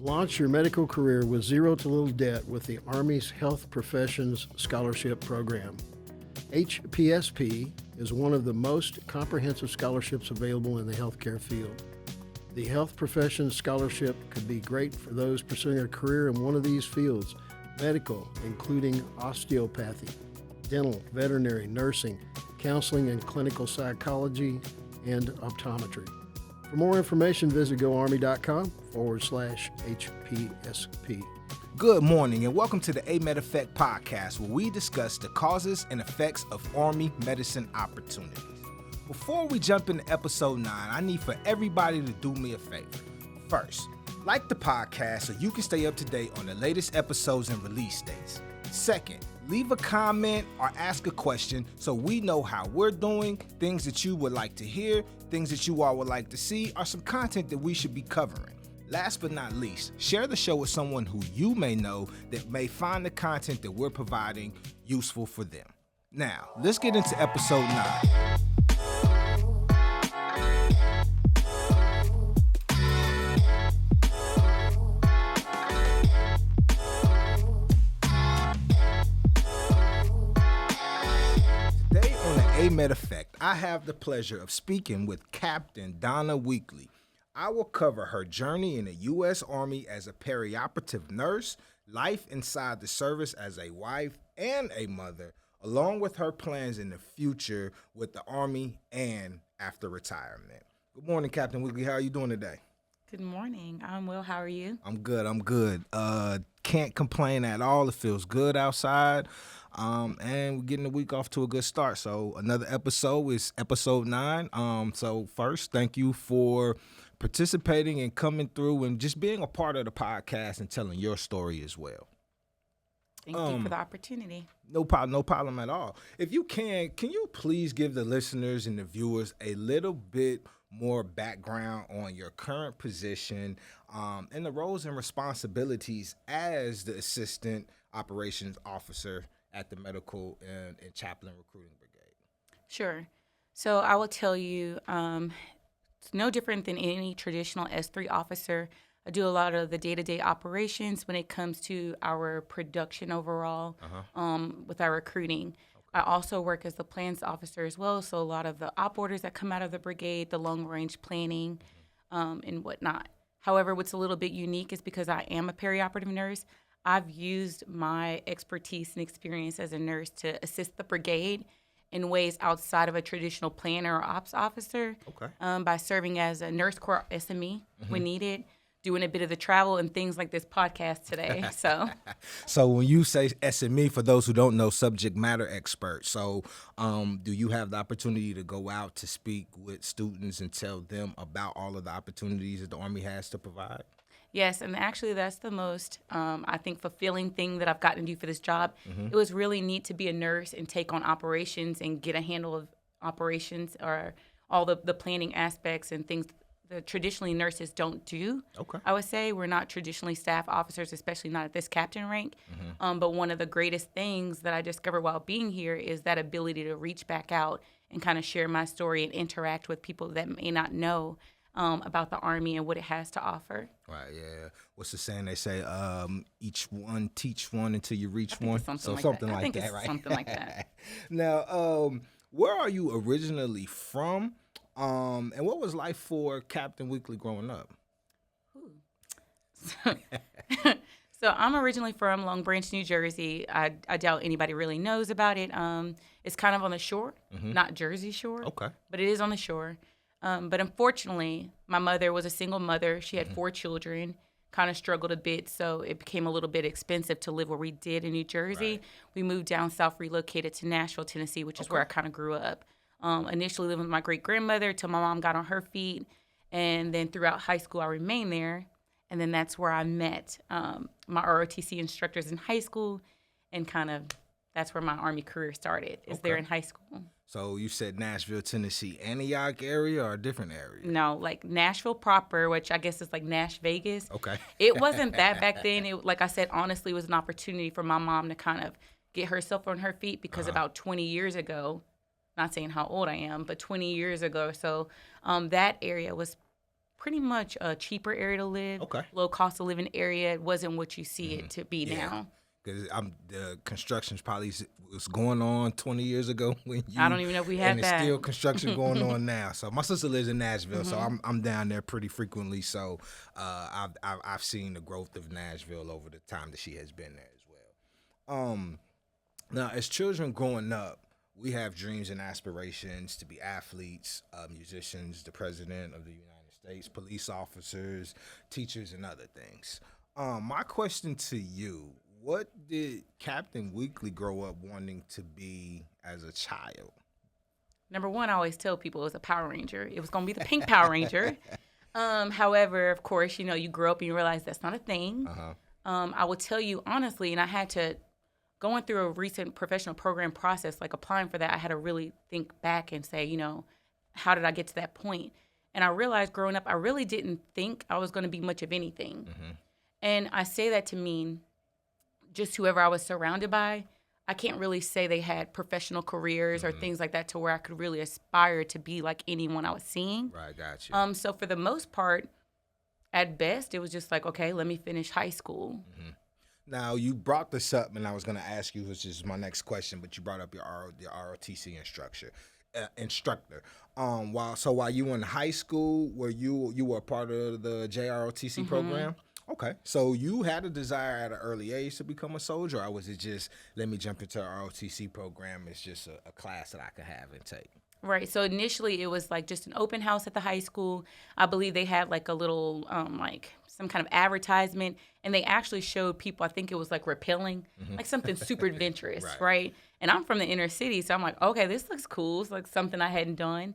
Launch your medical career with zero to little debt with the Army's Health Professions Scholarship Program. HPSP is one of the most comprehensive scholarships available in the healthcare field. The Health Professions Scholarship could be great for those pursuing a career in one of these fields: medical, including osteopathy, dental, veterinary, nursing, counseling and clinical psychology, and optometry. For more information, visit goarmy.com/HPSP. Good morning and welcome to the AMEDD Effect Podcast, where we discuss the causes and effects of Army medicine opportunities. Before we jump into episode 9, I need for everybody to do me a favor. First, like the podcast so you can stay up to date on the latest episodes and release dates. Second, leave a comment or ask a question so we know how we're doing, things that you would like to hear, things that you all would like to see, or some content that we should be covering. Last but not least, share the show with someone who you may know that may find the content that we're providing useful for them. Now, let's get into episode 9. AMEDD Effect, I have the pleasure of speaking with Captain Donna Weakley. I will cover her journey in the U.S. Army as a perioperative nurse, life inside the service as a wife and a mother, along with her plans in the future with the Army and after retirement. Good morning, Captain Weakley. How are you doing today? Good morning. I'm well. How are you? I'm good. Can't complain at all. It feels good outside. And we're getting the week off to a good start. So another episode is episode 9. So first, thank you for participating and coming through and just being a part of the podcast and telling your story as well. Thank you for the opportunity. No problem at all. If you can you please give the listeners and the viewers a little bit more background on your current position and the roles and responsibilities as the Assistant Operations Officer at the Medical and Chaplain Recruiting Brigade? Sure. So I will tell you, it's no different than any traditional S3 officer. I do a lot of the day-to-day operations when it comes to our production overall with our recruiting. Okay. I also work as the plans officer as well, so a lot of the op orders that come out of the brigade, the long-range planning, and whatnot. However, what's a little bit unique is because I am a perioperative nurse, I've used my expertise and experience as a nurse to assist the brigade in ways outside of a traditional planner or ops officer. Okay. By serving as a nurse corps SME when needed, doing a bit of the travel and things like this podcast today. So when you say SME, for those who don't know, subject matter expert. So do you have the opportunity to go out to speak with students and tell them about all of the opportunities that the Army has to provide? Yes, and actually that's the most, I think, fulfilling thing that I've gotten to do for this job. It was really neat to be a nurse and take on operations and get a handle of operations or all the planning aspects and things that traditionally nurses don't do. Okay. I would say we're not traditionally staff officers, especially not at this captain rank. But one of the greatest things that I discovered while being here is that ability to reach back out and kind of share my story and interact with people that may not know about the Army and what it has to offer. Right, yeah. What's the saying? They say, each one teach one until you reach one. Something like that, right? Something like that. Now, where are you originally from? And what was life for Captain Weakley growing up? So I'm originally from Long Branch, New Jersey. I doubt anybody really knows about it. It's kind of on the shore, not Jersey Shore. Okay. But it is on the shore. But unfortunately, my mother was a single mother. She had 4 children, kind of struggled a bit, so it became a little bit expensive to live where we did in New Jersey. Right. We moved down south, relocated to Nashville, Tennessee, which is where I kind of grew up. Initially living with my great-grandmother till my mom got on her feet, and then throughout high school I remained there, and then that's where I met my ROTC instructors in high school, and kind of that's where my Army career started, is there in high school. So you said Nashville, Tennessee, Antioch area or a different area? No, like Nashville proper, which I guess is like Nash Vegas. Okay. It wasn't that back then. It, like I said, honestly, it was an opportunity for my mom to kind of get herself on her feet because about 20 years ago, not saying how old I am, but 20 years ago or so, that area was pretty much a cheaper area to live. Okay. Low cost of living area. It wasn't what you see it to be now. Because the construction's probably was going on 20 years ago when you. I don't even know if we had and that. And it's still construction going on now. So my sister lives in Nashville, so I'm down there pretty frequently. So I've seen the growth of Nashville over the time that she has been there as well. Now, as children growing up, we have dreams and aspirations to be athletes, musicians, the president of the United States, police officers, teachers, and other things. My question to you: what did Captain Weakley grow up wanting to be as a child? Number one, I always tell people it was a Power Ranger. It was going to be the pink Power Ranger. However, of course, you grow up and you realize that's not a thing. I will tell you honestly, and I had to, going through a recent professional program process, like applying for that, I had to really think back and say, how did I get to that point? And I realized growing up, I really didn't think I was going to be much of anything. And I say that to mean just whoever I was surrounded by, I can't really say they had professional careers or things like that to where I could really aspire to be like anyone I was seeing. Right, gotcha. So for the most part, at best, it was just like, okay, let me finish high school. Now, you brought this up, and I was going to ask you, which is my next question, but you brought up your ROTC instructor. While you were in high school, were you were a part of the JROTC program? Okay, so you had a desire at an early age to become a soldier, or was it just, let me jump into an ROTC program, it's just a class that I could have and take? Right, so initially it was like just an open house at the high school. I believe they had like a little, like some kind of advertisement, and they actually showed people, I think it was like rappelling, like something super adventurous, right? And I'm from the inner city, so I'm like, okay, this looks cool. It's like something I hadn't done.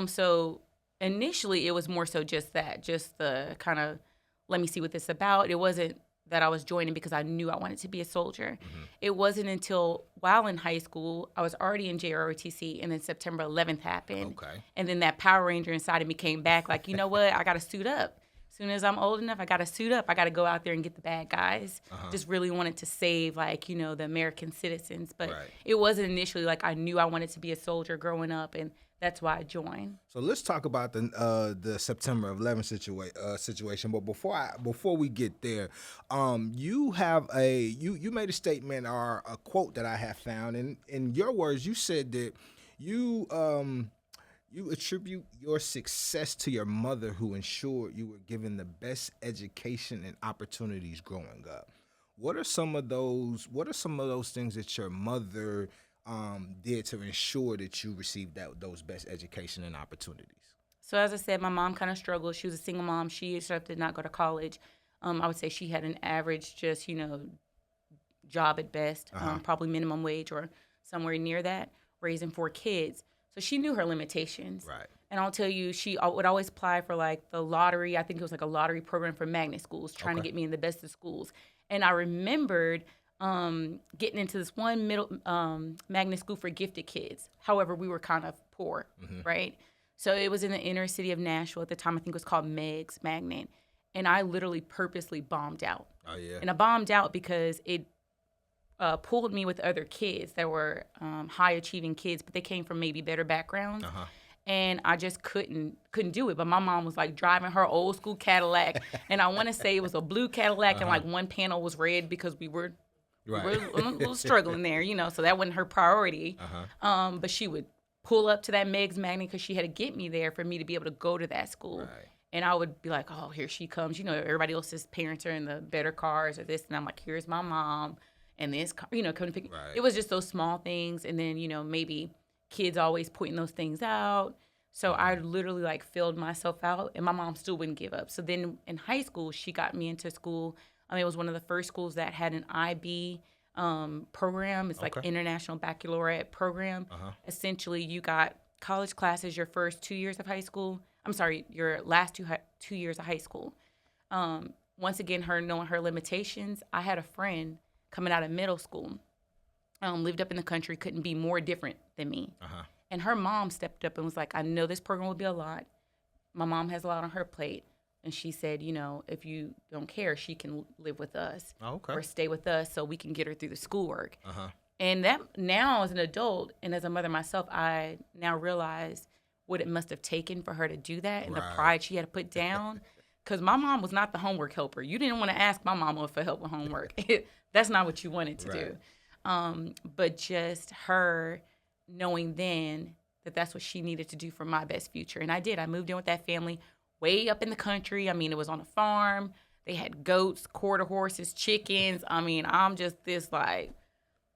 So initially it was more so just that, just the kind of, let me see what this is about. It wasn't that I was joining because I knew I wanted to be a soldier. It wasn't until while in high school, I was already in JROTC, and then September 11th happened. And then that Power Ranger inside of me came back like, you know what? I got to suit up. As soon as I'm old enough, I got to suit up. I got to go out there and get the bad guys. Just really wanted to save, like, the American citizens. But it wasn't initially like I knew I wanted to be a soldier growing up, and that's why I joined. So let's talk about the September 11th situation. But before we get there, you have you made a statement or a quote that I have found, and in your words, you said that you attribute your success to your mother, who ensured you were given the best education and opportunities growing up. What are some of those things that your mother did to ensure that you received those best education and opportunities? So as I said, my mom kind of struggled. She was a single mom. She herself did not go to college. I would say she had an average, just, job at best, probably minimum wage or somewhere near that, raising 4 kids. So she knew her limitations. Right. And I'll tell you, she would always apply for like the lottery. I think it was like a lottery program for magnet schools, trying to get me in the best of schools. And I remembered getting into this one magnet school for gifted kids. However, we were kind of poor, right? So it was in the inner city of Nashville at the time. I think it was called Meg's Magnet. And I literally purposely bombed out. Oh, yeah. And I bombed out because it pulled me with other kids that were high-achieving kids, but they came from maybe better backgrounds. And I just couldn't do it. But my mom was like driving her old school Cadillac. And I want to say it was a blue Cadillac, and like one panel was red because we were a little struggling there, so that wasn't her priority. But she would pull up to that Meg's Magnet because she had to get me there for me to be able to go to that school. And I would be like, oh, here she comes. Everybody else's parents are in the better cars or this. And I'm like, here's my mom and this car, come to pick. It was just those small things. And then, maybe kids always pointing those things out. So I literally like filled myself out, and my mom still wouldn't give up. So then in high school, she got me into school. It was one of the first schools that had an IB program. It's like International Baccalaureate program. Essentially, you got college classes your first 2 years of high school. I'm sorry, your last two years of high school. Once again, her knowing her limitations, I had a friend coming out of middle school, lived up in the country, couldn't be more different than me. And her mom stepped up and was like, I know this program will be a lot. My mom has a lot on her plate. And she said, if you don't care, she can live with us or stay with us so we can get her through the schoolwork. And that now as an adult and as a mother myself, I now realize what it must have taken for her to do that and the Right. pride she had to put down. Because my mom was not the homework helper. You didn't want to ask my mama for help with homework. That's not what you wanted to do. But just her knowing then that that's what she needed to do for my best future. And I did. I moved in with that family way up in the country. I mean, it was on a farm. They had goats, quarter horses, chickens. I mean, I'm just this like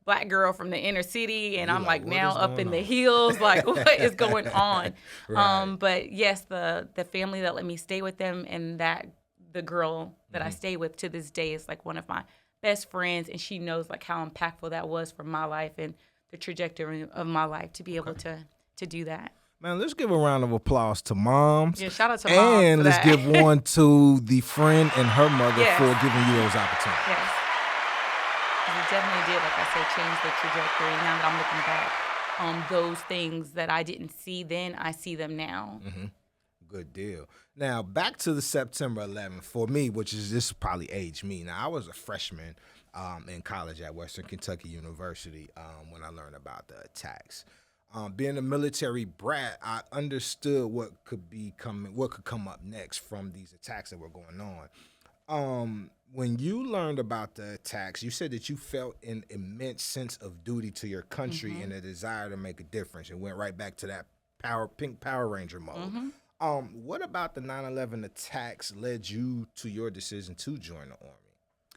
black girl from the inner city, and You're I'm like, like what now is up going in the on? hills. Like, what is going on? Right. But yes, the family that let me stay with them, and that the girl that I stay with to this day is like one of my best friends, and she knows like how impactful that was for my life and the trajectory of my life to be able to do that. Man, let's give a round of applause to moms. Yeah, shout out to moms And for let's that. give one to the friend and her mother Yes. for giving you those opportunities. Yes. 'Cause it definitely did, like I said, change the trajectory. Now that I'm looking back, those things that I didn't see then, I see them now. Good deal. Now, back to the September 11th. For me, which is this probably aged me. Now, I was a freshman in college at Western Kentucky University when I learned about the attacks. Being a military brat, I understood what could come up next from these attacks that were going on. When you learned about the attacks, you said that you felt an immense sense of duty to your country and a desire to make a difference. It went right back to that pink Power Ranger mode. What about the 9/11 attacks led you to your decision to join the Army?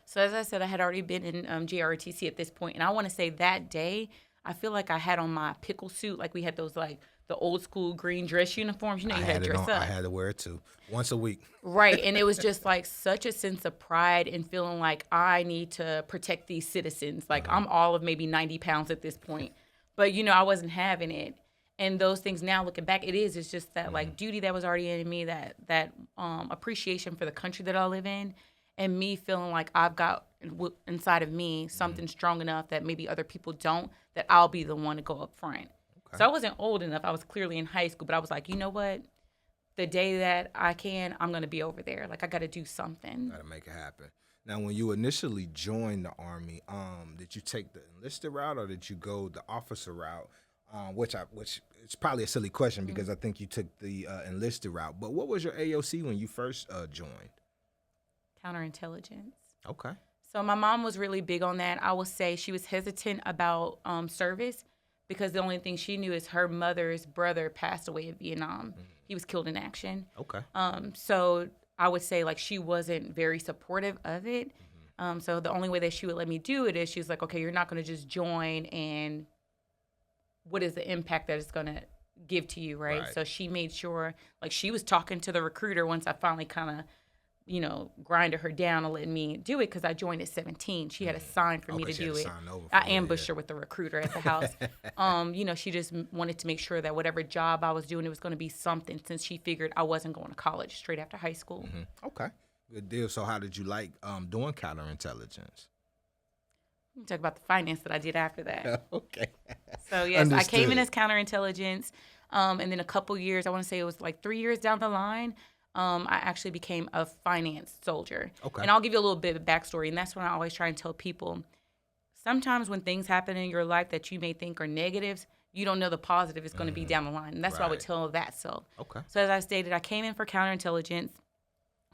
So as I said, I had already been in JROTC at this point, and I want to say that day, I feel like I had on my pickle suit, like we had those like the old school green dress uniforms. You know, you had to dress up. I had to wear it too, once a week. Right. And it was just like such a sense of pride and feeling like I need to protect these citizens. Like I'm all of maybe 90 pounds at this point. But, you know, I wasn't having it. And those things now looking back, it's just that like duty that was already in me, that appreciation for the country that I live in, and me feeling like I've got inside of me something strong enough that maybe other people don't, that I'll be the one to go up front. So I wasn't old enough. I was clearly in high school, but I was like, you know what? The day that I can, I'm going to be over there. Like, I got to do something. Got to make it happen. Now, when you initially joined the Army, did you take the enlisted route or did you go the officer route? Which it's probably a silly question because I think you took the enlisted route. But what was your AOC when you first joined? Counterintelligence. Okay. So my mom was really big on that. I will say she was hesitant about service because the only thing she knew is her mother's brother passed away in Vietnam. He was killed in action. Okay. So I would say like she wasn't very supportive of it. So the only way that she would let me do it is she was like, okay, you're not going to just join, and what is the impact that it's going to give to you, right? So she made sure, like she was talking to the recruiter once I finally kind of, you know, grinded her down and let me do it because I joined at 17. She had a sign for me to do it. I ambushed her with the recruiter at the house. You know, she just wanted to make sure that whatever job I was doing, it was going to be something, since she figured I wasn't going to college straight after high school. Okay. Good deal. So how did you like doing counterintelligence? Talk about the finance that I did after that. Okay. So yes, I came in Understood. as counterintelligence, and then a couple years, I want to say it was like 3 years down the line, I actually became a finance soldier. Okay. And I'll give you a little bit of backstory, and that's when I always try and tell people, sometimes when things happen in your life that you may think are negatives, you don't know the positive is going to be down the line. And that's what I would tell that self. Okay. So as I stated, I came in for counterintelligence,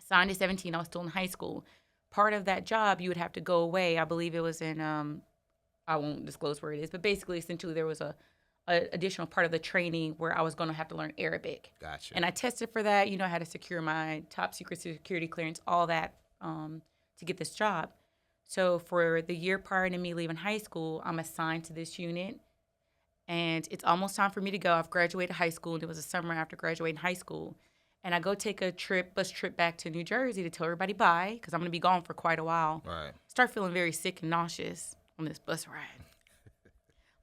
signed at 17. I was still in high school. Part of that job, you would have to go away. I believe it was in, I won't disclose where it is, but basically, essentially, there was a additional part of the training where I was going to have to learn Arabic. Gotcha. And I tested for that. You know, I had to secure my top secret security clearance, all that, to get this job. So for the year prior to me leaving high school, I'm assigned to this unit, and it's almost time for me to go. I've graduated high school, and it was a summer after graduating high school. And I go take a bus trip back to New Jersey to tell everybody bye, because I'm going to be gone for quite a while. Right. Start feeling very sick and nauseous on this bus ride.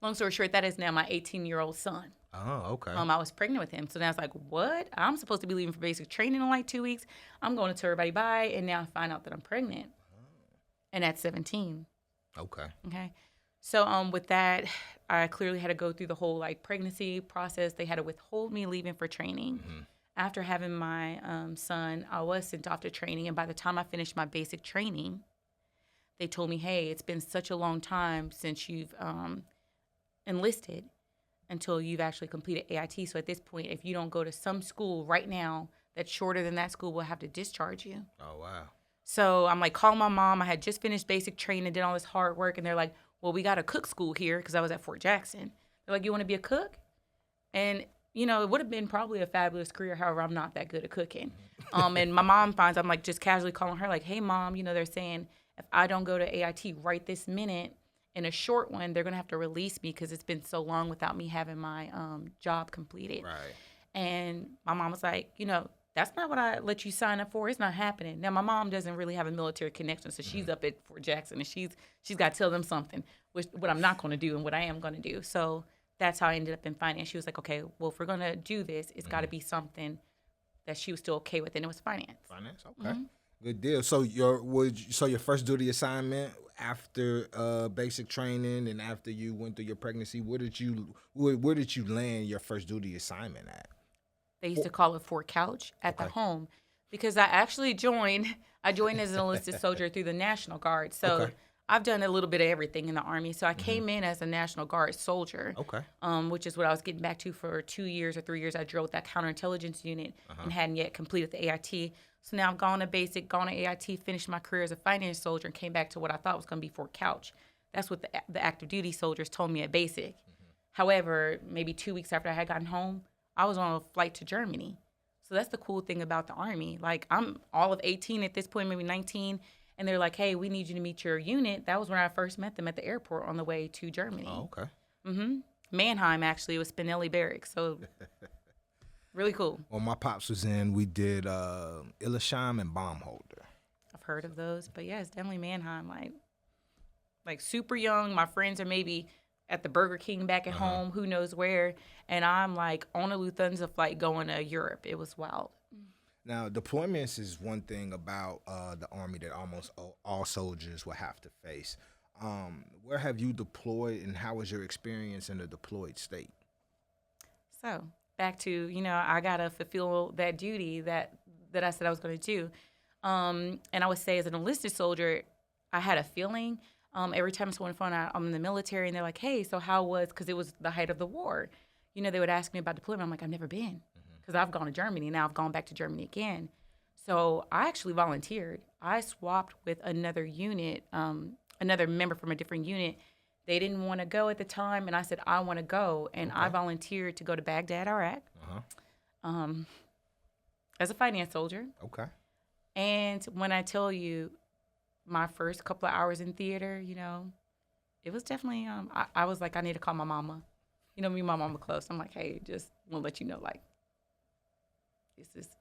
Long story short, that is now my 18-year-old son. Oh, okay. I was pregnant with him. So now it's like, what? I'm supposed to be leaving for basic training in like 2 weeks. I'm going to tell everybody bye, and now I find out that I'm pregnant. And at 17. Okay. Okay. So with that, I clearly had to go through the whole like pregnancy process. They had to withhold me leaving for training. After having my son, I was sent off to training. And by the time I finished my basic training, they told me, hey, it's been such a long time since you've enlisted. until you've actually completed AIT. So at this point, if you don't go to some school right now that's shorter than that school, will have to discharge you. Oh, wow. So I'm like calling my mom. I had just finished basic training, did all this hard work. And they're like, well, we got a cook school here because I was at Fort Jackson. They're like, you want to be a cook? And, you know, it would have been probably a fabulous career. However, I'm not that good at cooking. And my mom finds, I'm like just casually calling her like, hey, Mom, you know, they're saying if I don't go to AIT right this minute, in a short one, they're going to have to release me because it's been so long without me having my job completed. Right. And my mom was like, you know, that's not what I let you sign up for. It's not happening. Now, my mom doesn't really have a military connection, so she's up at Fort Jackson, and she's got to tell them something, what I'm not going to do and what I am going to do. So that's how I ended up in finance. She was like, okay, well, if we're going to do this, it's got to be something that she was still okay with, and it was finance. Finance, okay. Good deal. So your first duty assignment after basic training and after you went through your pregnancy, where did you land your first duty assignment at? They used to call it Fort Couch at the home, because I actually joined as an enlisted soldier through the National Guard. So I've done a little bit of everything in the Army. So I came in as a National Guard soldier, which is what I was getting back to for 2 years or 3 years. I drove that counterintelligence unit and hadn't yet completed the AIT. So now I've gone to basic, gone to AIT, finished my career as a finance soldier, and came back to what I thought was going to be Fort Couch. That's what the active duty soldiers told me at basic. However, maybe 2 weeks after I had gotten home, I was on a flight to Germany. So that's the cool thing about the Army. Like, I'm all of 18 at this point, maybe 19, and they're like, hey, we need you to meet your unit. That was when I first met them at the airport on the way to Germany. Oh, okay. Mannheim, actually. It was Spinelli Barracks. So really cool. Well, my pops was in, we did Illesheim and Baumholder. I've heard of those. But, yeah, it's definitely Mannheim. Like super young. My friends are maybe at the Burger King back at home, who knows where. And I'm, like, on a Lufthansa flight going to Europe. It was wild. Now, deployments is one thing about the Army that almost all soldiers will have to face. Where have you deployed, and how was your experience in a deployed state? So, back to, you know, I got to fulfill that duty that I said I was going to do. And I would say as an enlisted soldier, I had a feeling every time someone found out I'm in the military and they're like, hey, so how was, because it was the height of the war, you know, they would ask me about deployment. I'm like, I've never been, because I've gone to Germany. Now I've gone back to Germany again. So I actually volunteered. I swapped with another unit, another member from a different unit. They didn't want to go at the time, and I said, I want to go. And I volunteered to go to Baghdad, Iraq, as a finance soldier. Okay. And when I tell you my first couple of hours in theater, you know, it was definitely, I was like, I need to call my mama. You know, me and my mama close. I'm like, hey, just want to let you know, like,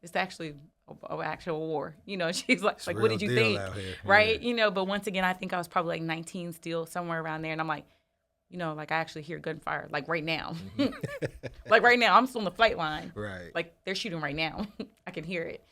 it's actually an actual war. You know, she's like, what did you think? Right? Yeah. You know, but once again, I think I was probably like 19 still, somewhere around there. And I'm like, you know, like I actually hear gunfire, like right now. Like right now, I'm still on the flight line. Right. Like they're shooting right now. I can hear it.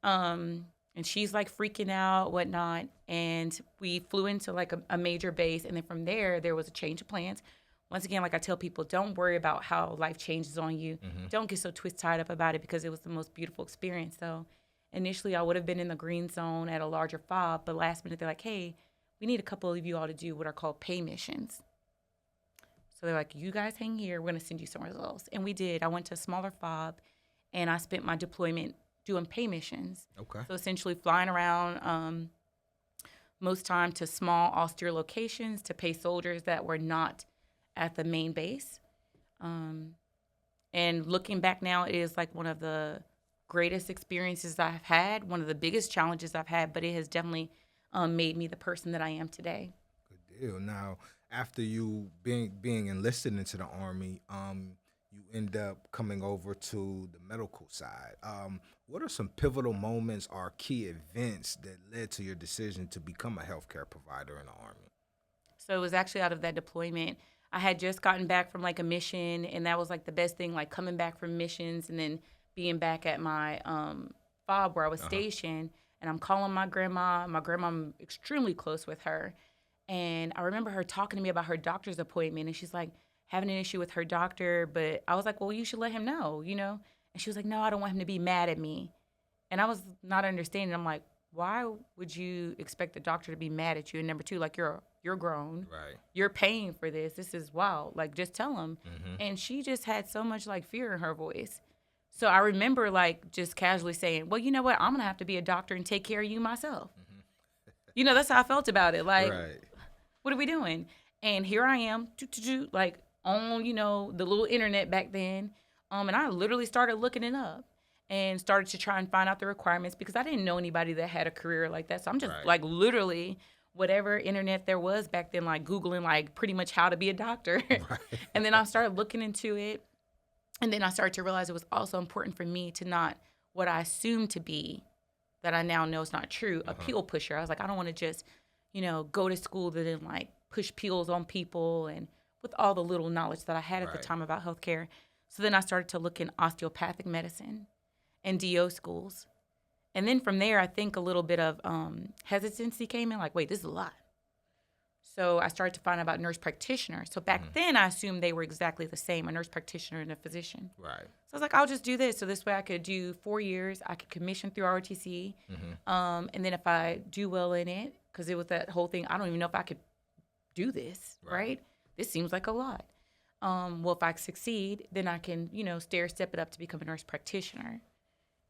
And she's like freaking out, whatnot. And we flew into like a major base. And then from there was a change of plans. Once again, like I tell people, don't worry about how life changes on you. Don't get so tied up about it, because it was the most beautiful experience. So initially I would have been in the green zone at a larger FOB, but last minute they're like, hey, we need a couple of you all to do what are called pay missions. So they're like, you guys hang here. We're going to send you somewhere else. And we did. I went to a smaller FOB, and I spent my deployment doing pay missions. Okay. So essentially flying around most time to small, austere locations to pay soldiers that were not at the main base. And looking back now, it is like one of the greatest experiences I've had, one of the biggest challenges I've had, but it has definitely made me the person that I am today. Good deal. Now, after you being enlisted into the Army, you end up coming over to the medical side. What are some pivotal moments or key events that led to your decision to become a healthcare provider in the Army? So it was actually out of that deployment. I had just gotten back from like a mission, and that was like the best thing, like coming back from missions and then being back at my FOB where I was stationed. And I'm calling my grandma. My grandma, I'm extremely close with her. And I remember her talking to me about her doctor's appointment, and she's like having an issue with her doctor. But I was like, well, you should let him know, you know? And she was like, no, I don't want him to be mad at me. And I was not understanding. I'm like, why would you expect the doctor to be mad at you? And number two, like, you're grown. Right. You're paying for this. This is wild. Like, just tell him. And she just had so much, like, fear in her voice. So I remember, like, just casually saying, well, you know what? I'm going to have to be a doctor and take care of you myself. You know, that's how I felt about it. Like, what are we doing? And here I am, like, on, you know, the little internet back then. And I literally started looking it up and started to try and find out the requirements because I didn't know anybody that had a career like that. So I'm just, like, literally whatever internet there was back then, like, Googling, like, pretty much how to be a doctor. And then I started looking into it. And then I started to realize it was also important for me to not what I assumed to be, that I now know is not true, a pill pusher. I was like, I don't want to just, you know, go to school to then, like, push pills on people and with all the little knowledge that I had at the time about healthcare. So then I started to look in osteopathic medicine and DO schools. And then from there, I think a little bit of hesitancy came in, like, wait, this is a lot. So I started to find out about nurse practitioners. So back then, I assumed they were exactly the same, a nurse practitioner and a physician. So I was like, I'll just do this. So this way I could do 4 years. I could commission through ROTC. And then if I do well in it, because it was that whole thing, I don't even know if I could do this, right? This seems like a lot. Well, if I succeed, then I can, you know, step it up to become a nurse practitioner.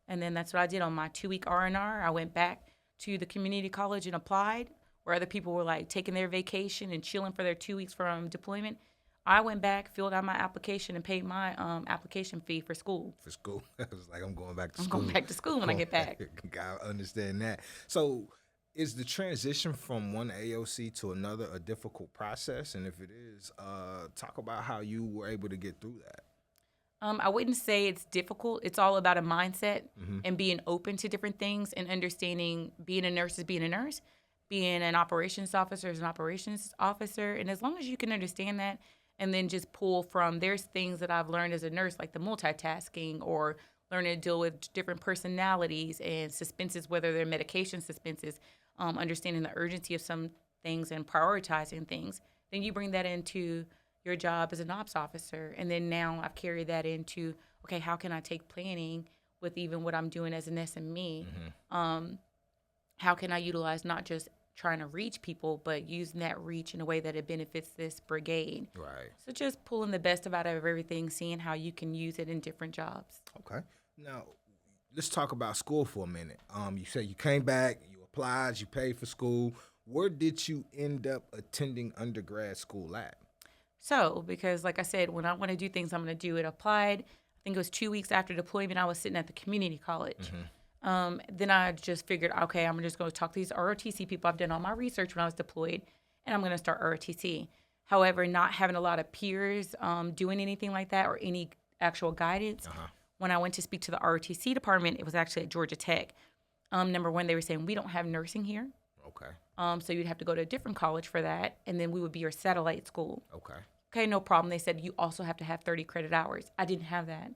And then that's what I did on my 2-week R&R. I went back to the community college and applied, where other people were, like, taking their vacation and chilling for their 2 weeks from deployment. I went back, filled out my application, and paid my application fee for school. For school? I was like, I'm going back to school. I'm going back to school when I get back. I understand that. So is the transition from one AOC to another a difficult process? And if it is, talk about how you were able to get through that. I wouldn't say it's difficult. It's all about a mindset and being open to different things and understanding being a nurse is being a nurse. Being an operations officer is an operations officer. And as long as you can understand that and then just pull from, there's things that I've learned as a nurse, like the multitasking or learning to deal with different personalities and suspenses, whether they're medication suspenses, understanding the urgency of some things and prioritizing things. Then you bring that into your job as an ops officer. And then now I've carried that into, okay, how can I take planning with even what I'm doing as an SME? How can I utilize not just trying to reach people, but using that reach in a way that it benefits this brigade. So just pulling the best out of everything, seeing how you can use it in different jobs. Okay. Now, let's talk about school for a minute. You said you came back, you applied, you paid for school. Where did you end up attending undergrad school at? So, because like I said, when I want to do things, I'm going to do it. Applied, I think it was 2 weeks after deployment, I was sitting at the community college. Then I just figured, okay, I'm just going to talk to these ROTC people. I've done all my research when I was deployed, and I'm going to start ROTC. However, not having a lot of peers doing anything like that or any actual guidance. When I went to speak to the ROTC department, it was actually at Georgia Tech. Number one, they were saying, we don't have nursing here. So you'd have to go to a different college for that, and then we would be your satellite school. Okay, no problem. They said you also have to have 30 credit hours. I didn't have that.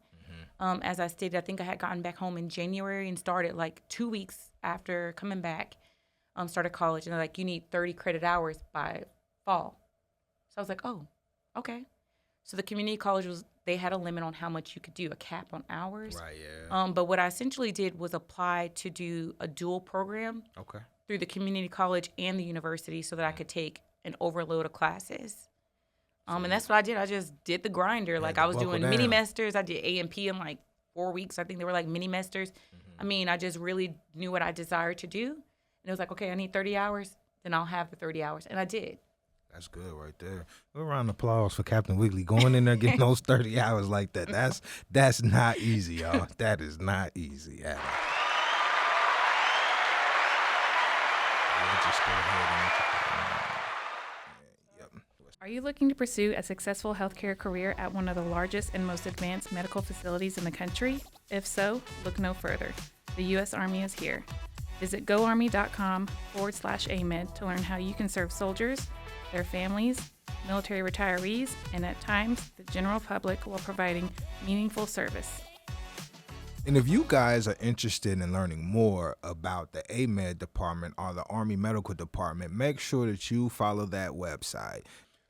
As I stated, I think I had gotten back home in January and started like 2 weeks after coming back, started college. And they're like, you need 30 credit hours by fall. So I was like, oh, okay. So the community college they had a limit on how much you could do, a cap on hours. But what I essentially did was apply to do a dual program through the community college and the university so that I could take an overload of classes. And that's what I did. I just did the grinder. Like, I was doing mini-mesters. I did AMP in like 4 weeks. I think they were like mini-mesters. I mean, I just really knew what I desired to do. And it was like, okay, I need 30 hours. Then I'll have the 30 hours. And I did. That's good right there. A round of applause for Captain Weakley going in there getting those 30 hours like that. That's not easy, y'all. That is not easy at all. Just go ahead and Are you looking to pursue a successful healthcare career at one of the largest and most advanced medical facilities in the country? If so, look no further. The U.S. Army is here. Visit goarmy.com/AMEDD to learn how you can serve soldiers, their families, military retirees, and at times the general public while providing meaningful service. And if you guys are interested in learning more about the AMEDD department or the Army Medical Department, make sure that you follow that website.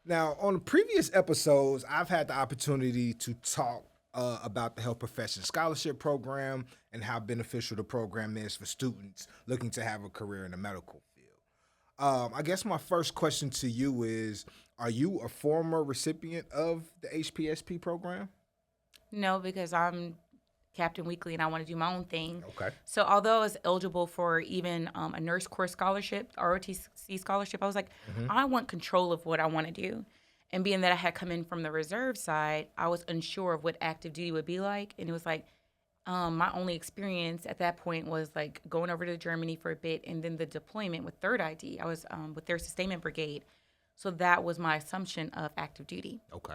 Now, on the previous episodes, I've had the opportunity to talk about the Health Profession Scholarship Program and how beneficial the program is for students looking to have a career in the medical field. I guess my first question to you is, are you a former recipient of the HPSP program? No, because I'm Captain Weakley and I want to do my own thing. Okay. So although I was eligible for even a nurse corps scholarship, ROTC scholarship, I was like, I want control of what I want to do. And being that I had come in from the reserve side, I was unsure of what active duty would be like. And it was like, my only experience at that point was like going over to Germany for a bit and then the deployment with 3rd ID. I was with their sustainment brigade. So that was my assumption of active duty. Okay.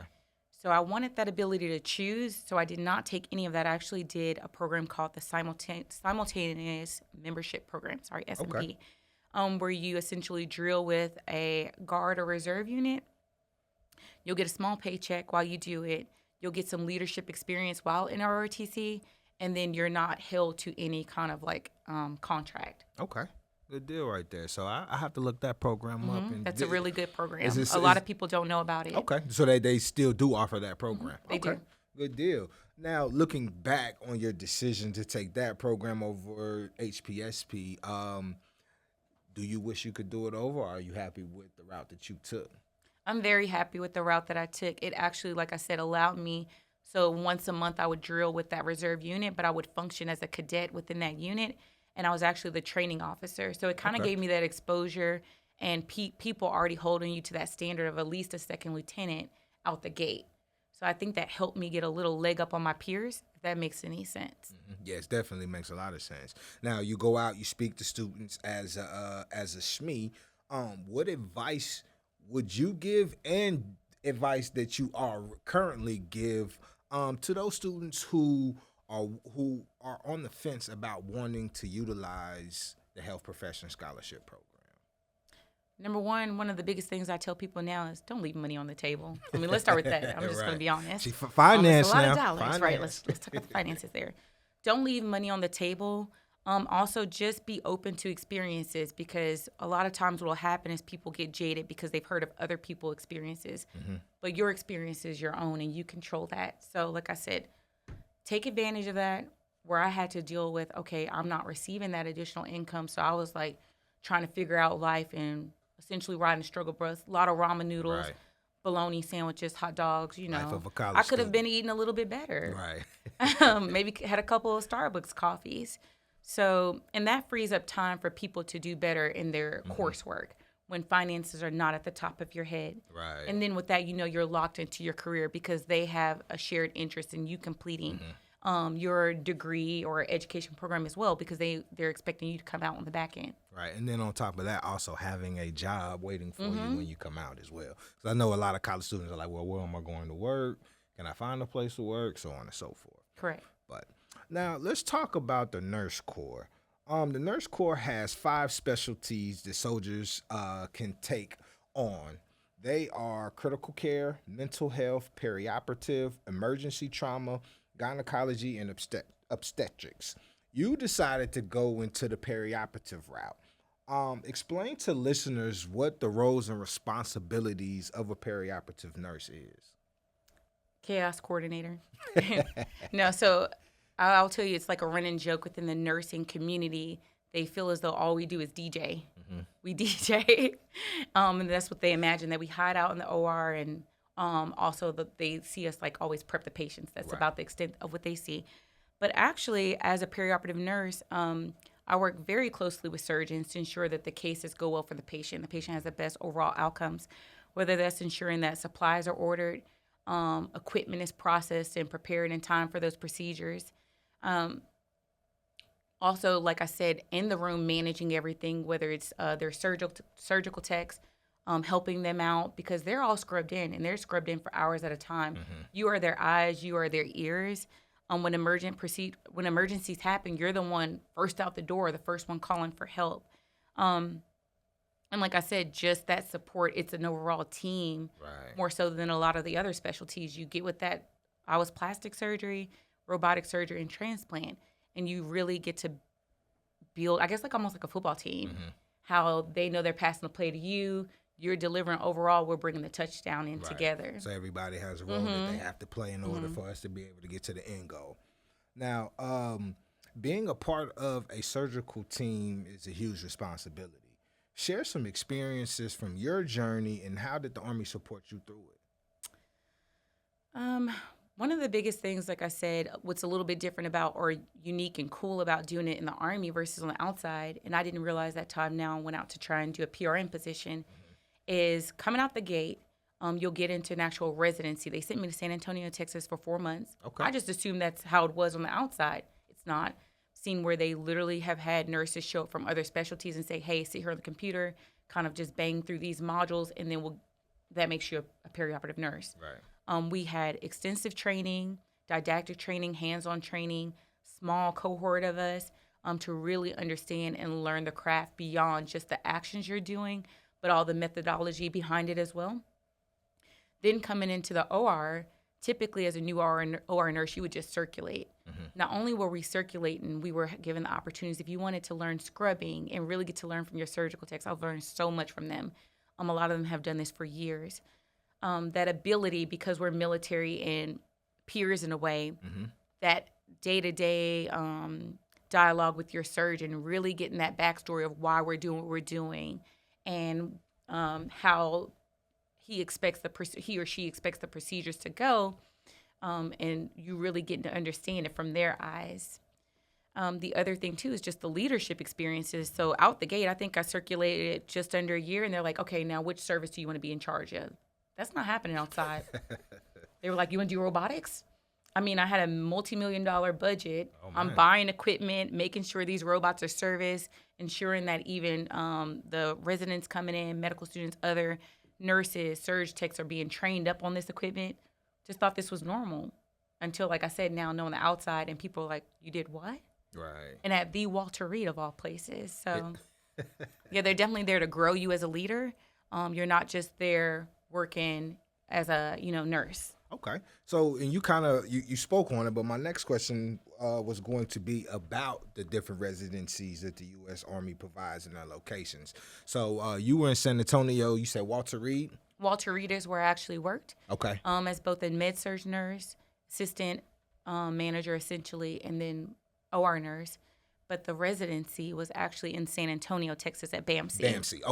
So I wanted that ability to choose. So I did not take any of that. I actually did a program called the Simultaneous Membership Program, SMP, where you essentially drill with a guard or reserve unit. You'll get a small paycheck while you do it. You'll get some leadership experience while in ROTC, and then you're not held to any kind of like contract. Okay. Good deal right there. So I have to look that program up. And That's a really good program. Is a lot of people don't know about it. Okay. So they still do offer that program. They do. Good deal. Now, looking back on your decision to take that program over HPSP, do you wish you could do it over, or are you happy with the route that you took? I'm very happy with the route that I took. It actually, like I said, allowed me. So once a month I would drill with that reserve unit, but I would function as a cadet within that unit. And I was actually the training officer. So it kind of gave me that exposure and people already holding you to that standard of at least a second lieutenant out the gate. So I think that helped me get a little leg up on my peers, if that makes any sense. Yes, definitely makes a lot of sense. Now, you go out, you speak to students as a SME. What advice would you give, and advice that you are currently give to those students who are on the fence about wanting to utilize the Health Profession Scholarship Program? Number one of the biggest things I tell people now is don't leave money on the table. I mean, let's start with that. I'm just going to be honest. See, finance it's a lot now. of dollars, Finance. right? Let's talk about the finances there. Don't leave money on the table. Also, just be open to experiences, because a lot of times what will happen is people get jaded because they've heard of other people's experiences. But your experience is your own, and you control that. So like I said, take advantage of that, where I had to deal with, okay, I'm not receiving that additional income. So I was like trying to figure out life and essentially riding a struggle bus. A lot of ramen noodles, bologna sandwiches, hot dogs, you know. Life of a college I could have student. been eating a little bit better. Right. Maybe had a couple of Starbucks coffees. So, and that frees up time for people to do better in their coursework when finances are not at the top of your head. Right. And then with that, you know, you're locked into your career because they have a shared interest in you completing your degree or education program as well, because they're expecting you to come out on the back end. Right. And then on top of that, also having a job waiting for you when you come out as well. Because I know a lot of college students are like, well, where am I going to work? Can I find a place to work? So on and so forth. Correct. But now let's talk about the Nurse Corps. The Nurse Corps has 5 specialties that soldiers can take on. They are critical care, mental health, perioperative, emergency trauma, gynecology, and obstetrics. You decided to go into the perioperative route. Explain to listeners what the roles and responsibilities of a perioperative nurse is. Chaos coordinator. No, so I'll tell you, it's like a running joke within the nursing community. They feel as though all we do is DJ. We DJ. And that's what they imagine, that we hide out in the OR, and also that they see us like always prep the patients. That's about the extent of what they see. But actually, as a perioperative nurse, I work very closely with surgeons to ensure that the cases go well for the patient has the best overall outcomes, whether that's ensuring that supplies are ordered, equipment is processed and prepared in time for those procedures. Also, like I said, in the room, managing everything, whether it's their surgical techs, helping them out, because they're all scrubbed in, and they're scrubbed in for hours at a time. You are their eyes, you are their ears. When emergencies happen, you're the one first out the door, the first one calling for help. And like I said, just that support, it's an overall team, more so than a lot of the other specialties you get with that. I was plastic surgery, robotic surgery, and transplant. And you really get to build, I guess, like almost like a football team, how they know they're passing the play to you. you're delivering overall, we're bringing the touchdown in together. So everybody has a role that they have to play in order for us to be able to get to the end goal. Now, being a part of a surgical team is a huge responsibility. Share some experiences from your journey and how did the Army support you through it? One of the biggest things, like I said, what's a little bit different about or unique and cool about doing it in the Army versus on the outside, and I didn't realize that time now I went out to try and do a PRN position, is coming out the gate, you'll get into an actual residency. They sent me to San Antonio, Texas for 4 months. Okay. I just assumed that's how it was on the outside. It's not. Seen where they literally have had nurses show up from other specialties and say, hey, sit here on the computer, kind of just bang through these modules, and then that makes you a perioperative nurse. Right. We had extensive training, didactic training, hands-on training, small cohort of us to really understand and learn the craft beyond just the actions you're doing, but all the methodology behind it as well. Then coming into the OR, typically as a new OR nurse, you would just circulate. Not only were we circulating, we were given the opportunities. If you wanted to learn scrubbing and really get to learn from your surgical techs, I've learned so much from them. A lot of them have done this for years. That ability, because we're military and peers in a way, that day-to-day dialogue with your surgeon, really getting that backstory of why we're doing what we're doing and how he or she expects the procedures to go, and you really getting to understand it from their eyes. The other thing, too, is just the leadership experiences. So out the gate, I think I circulated just under a year, and they're like, okay, now which service do you want to be in charge of? That's not happening outside. They were like, you want to do robotics? I mean, I had a multi-million-dollar budget. I'm buying equipment, making sure these robots are serviced, ensuring that even the residents coming in, medical students, other nurses, surge techs are being trained up on this equipment. Just thought this was normal until, like I said, now knowing the outside, and people are like, you did what? Right. And at the Walter Reed of all places. So, yeah, they're definitely there to grow you as a leader. You're not just there working as a, nurse. Okay. So, and you kind of, you spoke on it, but my next question was going to be about the different residencies that the U.S. Army provides in their locations. So, you were in San Antonio, you said Walter Reed? Walter Reed is where I actually worked. Okay. As both a med-surg nurse, assistant manager essentially, and then OR nurse. But the residency was actually in San Antonio, Texas at BAMC. BAMC,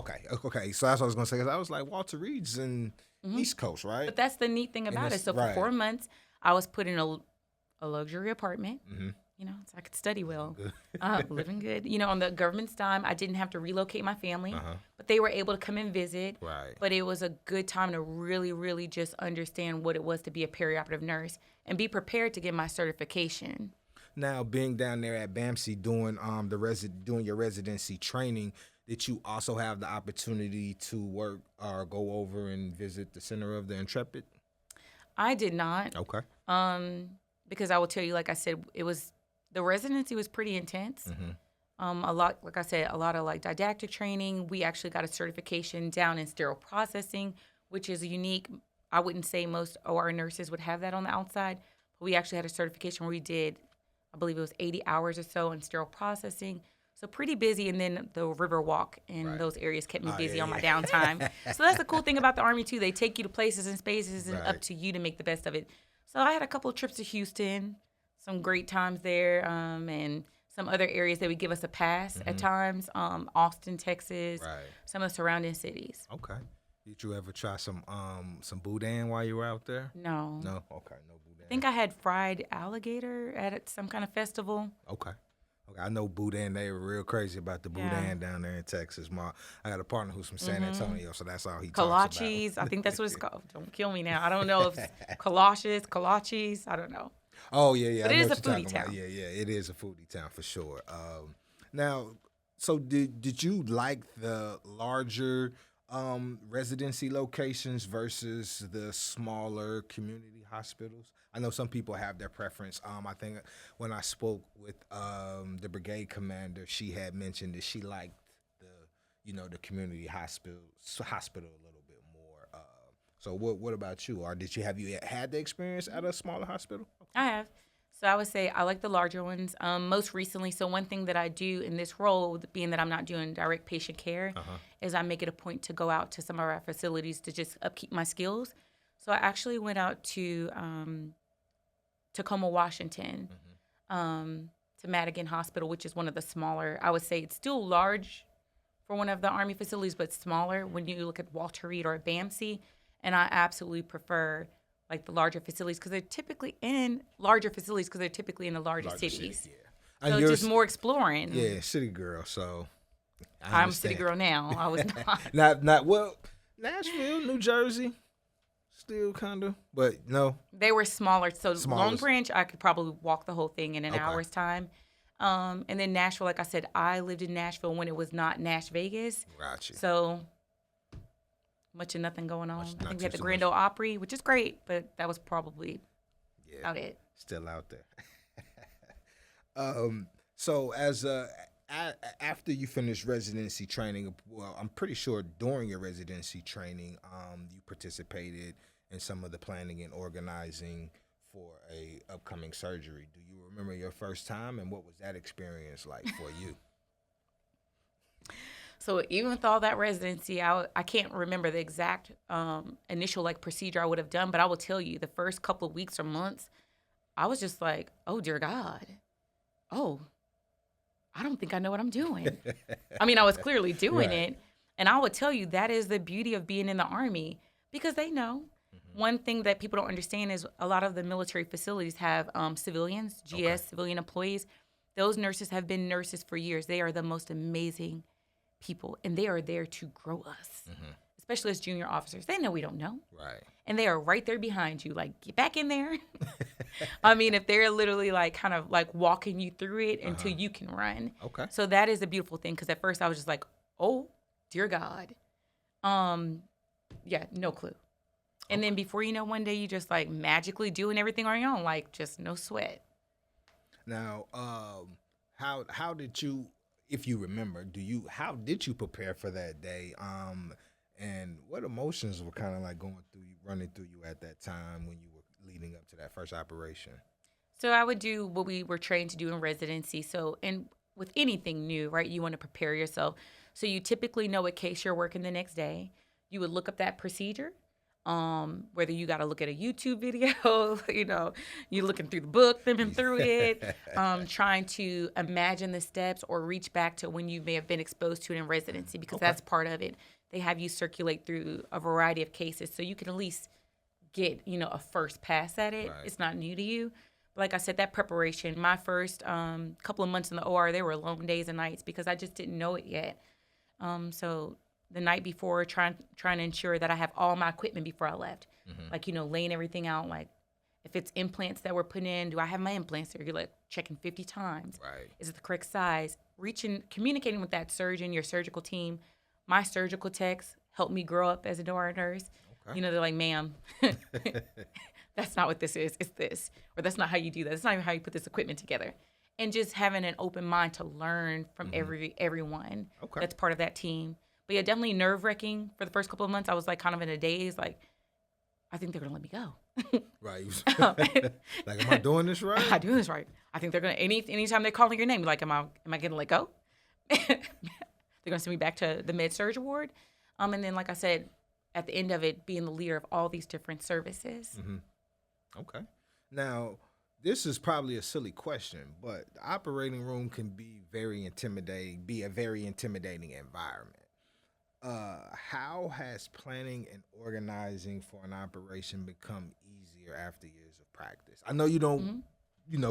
okay. So that's what I was going to say. 'Cause I was like, Walter Reed's in East Coast, right? But that's the neat thing about it. So for 4 months, I was put in a luxury apartment, so I could study well, living good. On the government's dime, I didn't have to relocate my family, but they were able to come and visit. Right. But it was a good time to really, really just understand what it was to be a perioperative nurse and be prepared to get my certification. Now, being down there at BAMC doing doing your residency training, did you also have the opportunity to work or go over and visit the Center of the Intrepid? I did not. Okay. Because I will tell you, like I said, the residency was pretty intense. A lot, like I said, a lot of like didactic training. We actually got a certification down in sterile processing, which is unique. I wouldn't say most OR nurses would have that on the outside, but we actually had a certification where we did, I believe it was 80 hours or so in sterile processing. So pretty busy, and then the river walk in those areas kept me busy on my downtime. So that's the cool thing about the Army, too. They take you to places and spaces, and up to you to make the best of it. So I had a couple of trips to Houston, some great times there, and some other areas that would give us a pass at times, Austin, Texas, some of the surrounding cities. Okay. Did you ever try some boudin while you were out there? No. No? Okay, no boudin. I think I had fried alligator at some kind of festival. Okay. I know boudin. They were real crazy about the boudin down there in Texas. I got a partner who's from San Antonio, so that's all he talks about. Kolaches, I think that's what it's called. Don't kill me now. I don't know if kolaches, I don't know. Oh, yeah. But I it know is a what you're foodie talking about. town. Yeah, it is a foodie town for sure. Now, so did you like the larger residency locations versus the smaller community hospitals? I know some people have their preference. I think when I spoke with the brigade commander, she had mentioned that she liked the community hospital a little bit more. So what about you? Or have you had the experience at a smaller hospital? I have. So I would say I like the larger ones. Most recently, so one thing that I do in this role, being that I'm not doing direct patient care, is I make it a point to go out to some of our facilities to just upkeep my skills. So I actually went out to Tacoma, Washington, to Madigan Hospital, which is one of the smaller. I would say it's still large for one of the Army facilities, but smaller when you look at Walter Reed or BAMC. And I absolutely prefer like the larger facilities because they're typically in the larger cities. City, yeah. So it's just more exploring. Yeah, city girl. So I'm a city girl now. I was not. not well. Nashville, New Jersey, still kind of, but no. They were smaller. So Long Branch, I could probably walk the whole thing in an hour's time. And then Nashville, like I said, I lived in Nashville when it was not Nash Vegas. Gotcha. So much of nothing going on. I think we had the Grand Ole Opry, which is great, but that was probably about it. Still out there. So as after you finished residency training, well, I'm pretty sure during your residency training, you participated in some of the planning and organizing for a upcoming surgery. Do you remember your first time, and what was that experience like for you? So even with all that residency, I can't remember the exact initial like procedure I would have done, but I will tell you the first couple of weeks or months, I was just like, oh, dear God. Oh, I don't think I know what I'm doing. I mean, I was clearly doing it. And I would tell you that is the beauty of being in the Army because they know. One thing that people don't understand is a lot of the military facilities have civilians, GS, civilian employees. Those nurses have been nurses for years. They are the most amazing people, and they are there to grow us, especially as junior officers. They know we don't know. Right. And they are right there behind you, like, get back in there. I mean, if they're literally, like, kind of, like, walking you through it until you can run. Okay. So that is a beautiful thing, because at first I was just like, oh, dear God. Yeah, no clue. And then before you know, one day you just, like, magically doing everything on your own, like, just no sweat. Now, how did you, if you remember, how did you prepare for that day? And what emotions were kind of like running through you at that time when you were leading up to that first operation? So I would do what we were trained to do in residency. So, and with anything new, right, you want to prepare yourself. So you typically know what case you're working the next day. You would look up that procedure. Whether you got to look at a YouTube video, you're looking through the book, thumbing through it, trying to imagine the steps or reach back to when you may have been exposed to it in residency, because that's part of it. They have you circulate through a variety of cases, so you can at least get, a first pass at it. Right. It's not new to you. But like I said, that preparation, my first couple of months in the OR, they were long days and nights because I just didn't know it yet. So the night before, trying to ensure that I have all my equipment before I left. Like, laying everything out. Like, if it's implants that we're putting in, do I have my implants there? You're like checking 50 times. Right. Is it the correct size? Communicating with that surgeon, your surgical team. My surgical techs helped me grow up as a OR nurse. Okay. They're like, ma'am, that's not what this is. It's this. Or that's not how you do that. That's not even how you put this equipment together. And just having an open mind to learn from everyone that's part of that team. But yeah, definitely nerve-wracking for the first couple of months. I was like kind of in a daze, like, I think they're going to let me go. Right. Like, am I doing this right? Am I doing this right? I think they're going to, anytime they're calling your name, like, am I going to let go? They're going to send me back to the med-surg ward. And then, like I said, at the end of it, being the leader of all these different services. Okay. Now, this is probably a silly question, but the operating room can be a very intimidating environment. How has planning and organizing for an operation become easier after years of practice? I know you don't,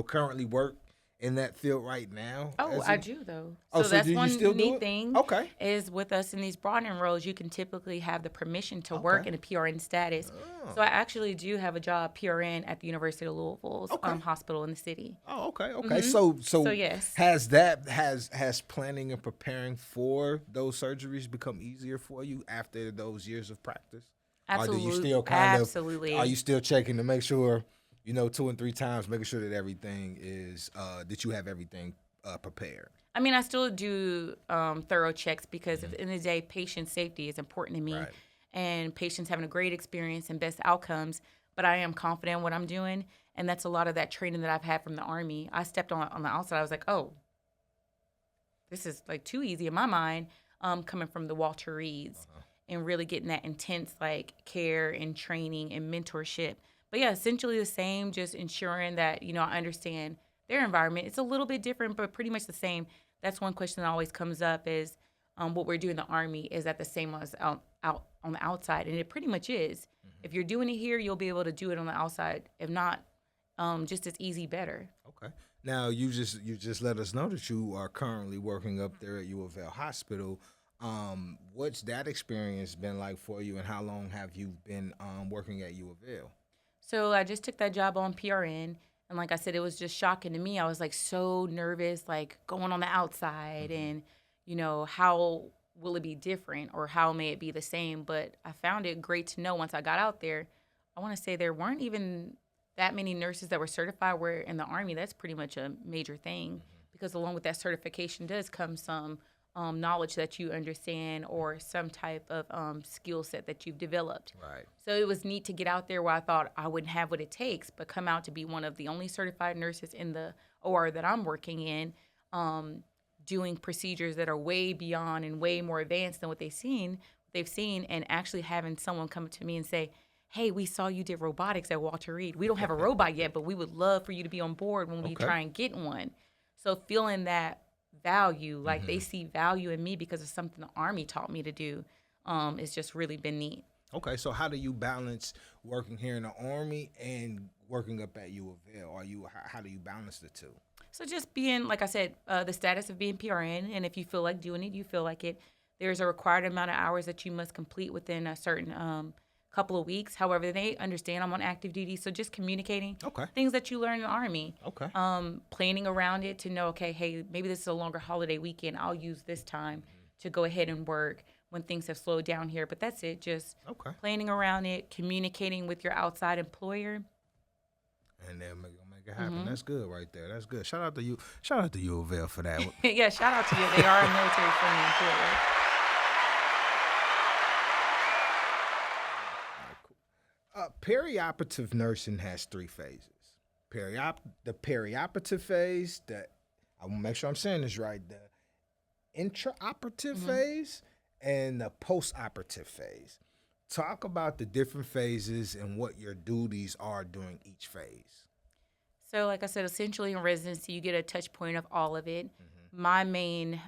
currently work in that field right now. Oh, I do though. So that's one neat thing. Okay. Is with us in these broadening roles, you can typically have the permission to work in a PRN status. So I actually do have a job PRN at the University of Louisville's hospital in the city. Oh, okay. So yes. Has planning and preparing for those surgeries become easier for you after those years of practice? Absolutely. Or do you still are you still checking to make sure, 2 and 3 times, making sure that everything is, that you have everything prepared? I mean, I still do thorough checks because at the end of the day, patient safety is important to me. And patients having a great experience and best outcomes, but I am confident in what I'm doing. And that's a lot of that training that I've had from the Army. I stepped on the outside. I was like, oh, this is like too easy in my mind, coming from the Walter Reeds and really getting that intense like care and training and mentorship. But yeah, essentially the same, just ensuring that, I understand their environment. It's a little bit different, but pretty much the same. That's one question that always comes up is what we're doing in the Army, is that the same as out on the outside? And it pretty much is. If you're doing it here, you'll be able to do it on the outside. If not, just as easy, better. Okay. Now, you just let us know that you are currently working up there at U of L Hospital. What's that experience been like for you, and how long have you been working at U of L? So I just took that job on PRN, and like I said, it was just shocking to me. I was like so nervous, like going on the outside, and how will it be different, or how may it be the same? But I found it great to know once I got out there. I want to say there weren't even that many nurses that were certified, where in the Army, that's pretty much a major thing, because along with that certification does come some knowledge that you understand, or some type of skill set that you've developed. Right. So it was neat to get out there where I thought I wouldn't have what it takes, but come out to be one of the only certified nurses in the OR that I'm working in, doing procedures that are way beyond and way more advanced than what they've seen, and actually having someone come to me and say, hey, we saw you did robotics at Walter Reed. We don't have a robot yet, but we would love for you to be on board when we try and get one. So feeling that value, like they see value in me because of something the Army taught me to do, it's just really been neat. Okay, so how do you balance working here in the Army and working up at U of L? How do you balance the two? So just being, like I said, the status of being PRN, and if you feel like doing it, you feel like it. There's a required amount of hours that you must complete within a certain couple of weeks. However, they understand I'm on active duty, so just communicating things that you learn in the Army. Okay. Planning around it to know, okay, hey, maybe this is a longer holiday weekend. I'll use this time to go ahead and work when things have slowed down here. But that's it, just planning around it, communicating with your outside employer. And then make it happen. That's good right there. That's good. Shout out to you. Shout out to U of L for that. Yeah, shout out to you. They are a military-friendly employer. Perioperative nursing has 3 phases. The perioperative phase, I want to make sure I'm saying this right, the intraoperative phase, and the postoperative phase. Talk about the different phases and what your duties are during each phase. So like I said, essentially in residency, you get a touch point of all of it. My main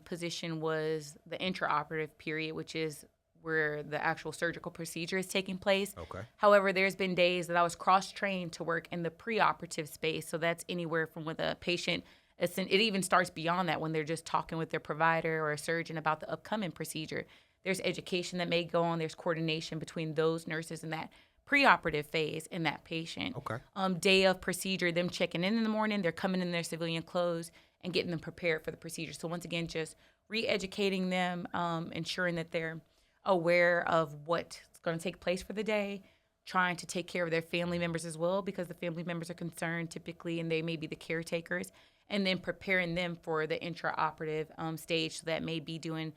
position was the intraoperative period, which is where the actual surgical procedure is taking place. Okay. However, there's been days that I was cross-trained to work in the preoperative space. So that's anywhere from when the patient, it even starts beyond that when they're just talking with their provider or a surgeon about the upcoming procedure. There's education that may go on. There's coordination between those nurses in that preoperative phase and that patient. Okay. Day of procedure, them checking in the morning, they're coming in their civilian clothes and getting them prepared for the procedure. So once again, just re-educating them, ensuring that they're aware of what's going to take place for the day, trying to take care of their family members as well, because the family members are concerned typically, and they may be the caretakers, and then preparing them for the intraoperative stage. So that may be doing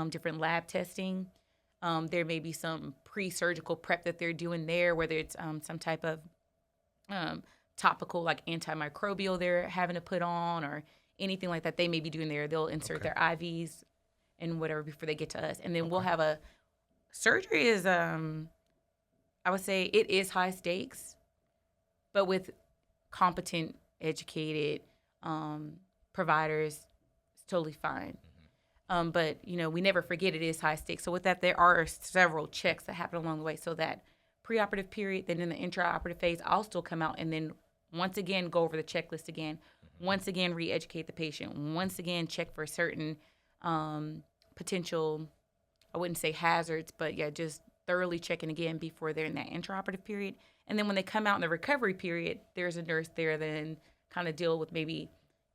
different lab testing. There may be some pre-surgical prep that they're doing there, whether it's some type of topical like antimicrobial they're having to put on, or anything like that they may be doing there. They'll insert their IVs and whatever before they get to us. And then we'll have surgery is, I would say it is high stakes, but with competent, educated providers, it's totally fine. But, we never forget it is high stakes. So with that, there are several checks that happen along the way. So that preoperative period, then in the intraoperative phase, I'll still come out and then once again go over the checklist again. Once again, re-educate the patient. Once again, check for certain potential, I wouldn't say hazards, but yeah, just thoroughly checking again before they're in that intraoperative period. And then when they come out in the recovery period, there's a nurse there then kind of deal with maybe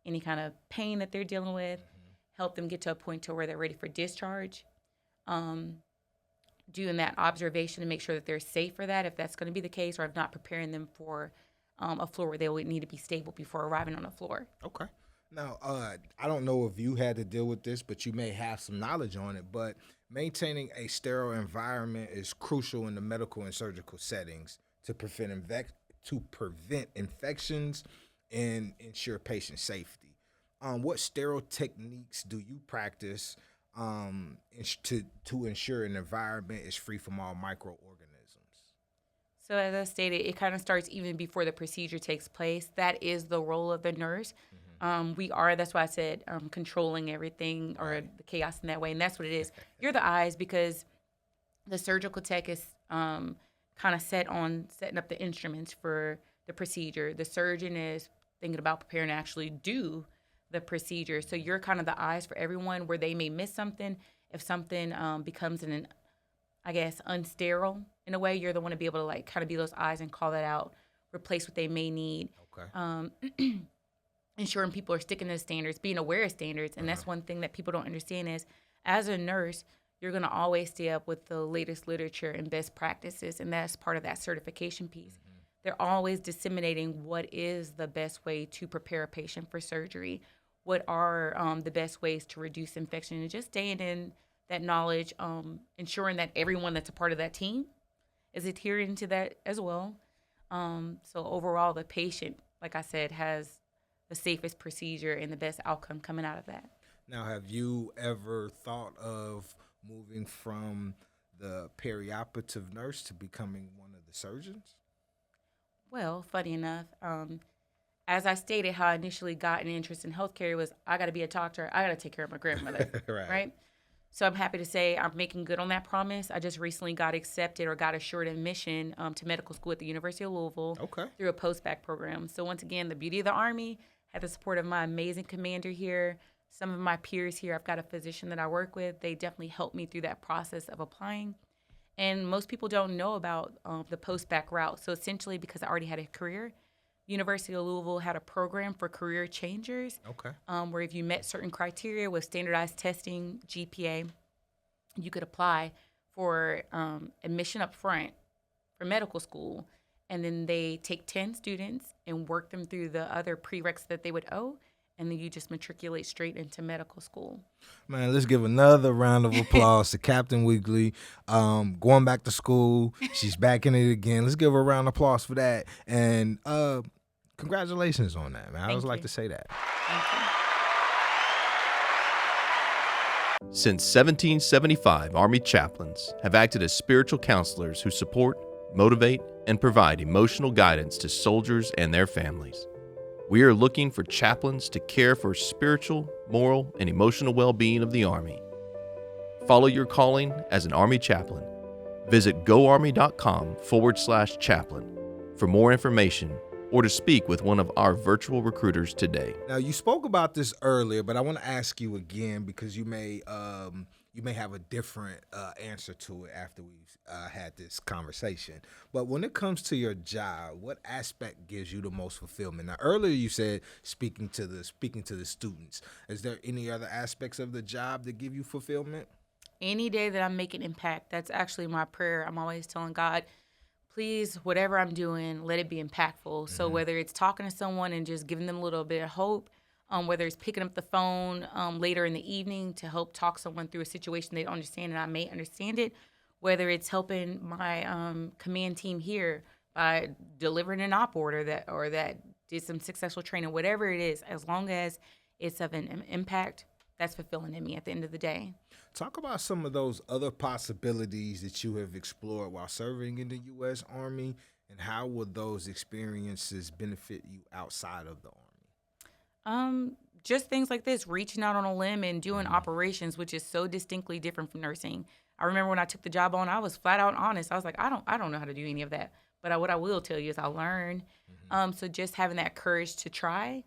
any kind of pain that they're dealing with, help them get to a point to where they're ready for discharge, doing that observation to make sure that they're safe for that, if that's going to be the case, or if not, preparing them for a floor where they would need to be stable before arriving on a floor. Okay. Now, I don't know if you had to deal with this, but you may have some knowledge on it, but maintaining a sterile environment is crucial in the medical and surgical settings to prevent to prevent infections and ensure patient safety. What sterile techniques do you practice to ensure an environment is free from all microorganisms? So as I stated, it kind of starts even before the procedure takes place. That is the role of the nurse. That's why I said controlling everything or the chaos in that way. And that's what it is. You're the eyes because the surgical tech is kind of set on setting up the instruments for the procedure. The surgeon is thinking about preparing to actually do the procedure. So you're kind of the eyes for everyone where they may miss something. If something becomes unsterile in a way, you're the one to be able to like kind of be those eyes and call that out, replace what they may need. Okay. Ensuring people are sticking to the standards, being aware of standards. And that's one thing that people don't understand is as a nurse, you're going to always stay up with the latest literature and best practices. And that's part of that certification piece. They're always disseminating what is the best way to prepare a patient for surgery. What are the best ways to reduce infection, and just staying in that knowledge, ensuring that everyone that's a part of that team is adhering to that as well. So overall, the patient, like I said, has the safest procedure and the best outcome coming out of that. Now, have you ever thought of moving from the perioperative nurse to becoming one of the surgeons? Well, funny enough, as I stated, how I initially got an interest in healthcare was I got to be a doctor. I got to take care of my grandmother, right? So I'm happy to say I'm making good on that promise. I just recently got accepted or got assured admission to medical school at the University of Louisville through a post-bac program. So once again, the beauty of the Army, had the support of my amazing commander here, some of my peers here. I've got a physician that I work with. They definitely helped me through that process of applying. And most people don't know about the post-bac route. So essentially, because I already had a career, University of Louisville had a program for career changers where if you met certain criteria with standardized testing, GPA, you could apply for admission up front for medical school. And then they take 10 students and work them through the other prereqs that they would owe. And then you just matriculate straight into medical school. Man, let's give another round of applause to Captain Weakley. Going back to school, she's back in it again. Let's give her a round of applause for that. And congratulations on that, man. I always like to say that. Thank you. Since 1775, Army chaplains have acted as spiritual counselors who support, motivate, and provide emotional guidance to soldiers and their families. We are looking for chaplains to care for spiritual, moral, and emotional well-being of the Army. Follow your calling as an Army chaplain. Visit goarmy.com/chaplain for more information or to speak with one of our virtual recruiters today. Now, you spoke about this earlier, but I want to ask you again because you may have a different answer to it after we've had this conversation. But when it comes to your job, what aspect gives you the most fulfillment? Now, earlier you said speaking to the students. Is there any other aspects of the job that give you fulfillment? Any day that I make an impact, that's actually my prayer. I'm always telling God, please, whatever I'm doing, let it be impactful. So whether it's talking to someone and just giving them a little bit of hope, whether it's picking up the phone later in the evening to help talk someone through a situation they don't understand and I may understand it, whether it's helping my command team here by delivering an op order that did some successful training, whatever it is, as long as it's of an impact, that's fulfilling in me at the end of the day. Talk about some of those other possibilities that you have explored while serving in the U.S. Army, and how would those experiences benefit you outside of the Army? Just things like this, reaching out on a limb and doing operations, which is so distinctly different from nursing. I remember when I took the job on, I was flat out honest. I was like, I don't know how to do any of that. But what I will tell you is I learned. So just having that courage to try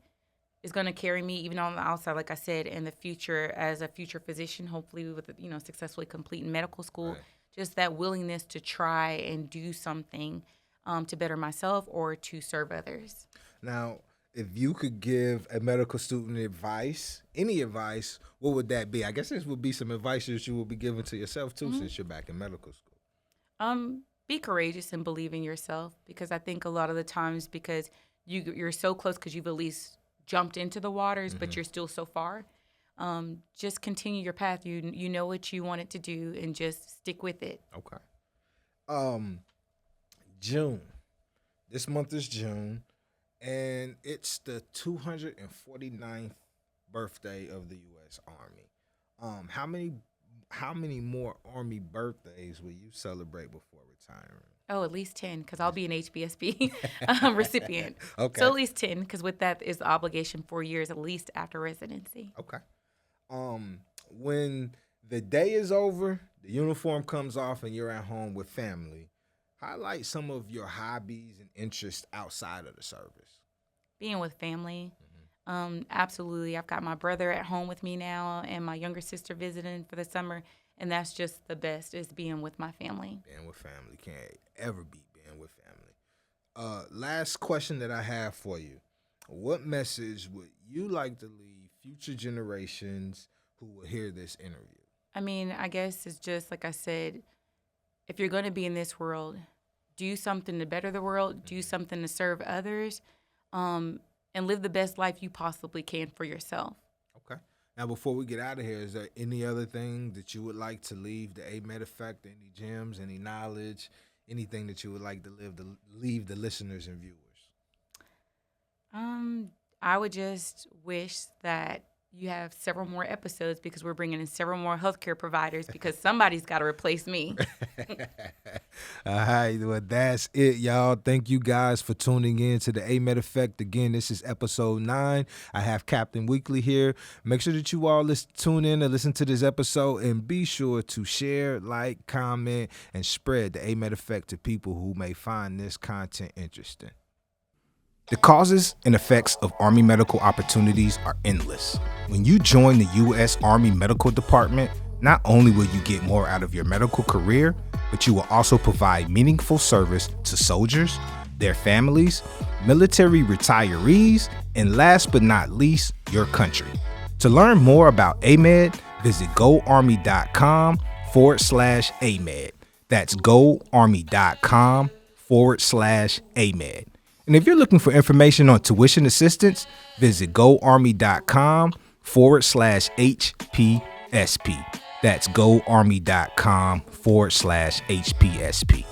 is going to carry me even on the outside, like I said, in the future as a future physician, hopefully with, successfully completing medical school. Just that willingness to try and do something to better myself or to serve others. Now, if you could give a medical student any advice, what would that be? I guess this would be some advice that you would be giving to yourself too, since you're back in medical school. Be courageous and believe in yourself, because I think a lot of the times because you're so close because you've at least jumped into the waters, but you're still so far. Just continue your path. You know what you want it to do, and just stick with it. Okay. June. This month is June, and it's the 249th birthday of the U.S. Army. How many more Army birthdays will you celebrate before retiring? Oh, at least 10, because I'll be an HBSP recipient. Okay. So at least 10, because with that is the obligation 4 years at least after residency. Okay. When the day is over, the uniform comes off, and you're at home with family, highlight some of your hobbies and interests outside of the service. Being with family. Absolutely. I've got my brother at home with me now and my younger sister visiting for the summer. And that's just the best, is being with my family. Being with family. Can't ever beat being with family. Last question that I have for you. What message would you like to leave future generations who will hear this interview? I mean, I guess it's just, like I said, if you're going to be in this world, do something to better the world, do something to serve others, and live the best life you possibly can for yourself. Okay. Now, before we get out of here, is there any other thing that you would like to leave the AMEDD Effect, any gems, any knowledge, anything that you would like to leave the listeners and viewers? I would just wish that you have several more episodes, because we're bringing in several more healthcare providers, because somebody's got to replace me. All right, well, that's it, y'all. Thank you guys for tuning in to the AMEDD Effect. Again, this is episode 9. I have Captain Weakley here. Make sure that you all tune in and listen to this episode, and be sure to share, like, comment, and spread the AMEDD Effect to people who may find this content interesting. The causes and effects of Army medical opportunities are endless. When you join the U.S. Army Medical Department, not only will you get more out of your medical career, but you will also provide meaningful service to soldiers, their families, military retirees, and last but not least, your country. To learn more about AMEDD, visit goarmy.com/AMEDD. That's goarmy.com/AMEDD. And if you're looking for information on tuition assistance, visit goarmy.com/HPSP. That's goarmy.com/HPSP.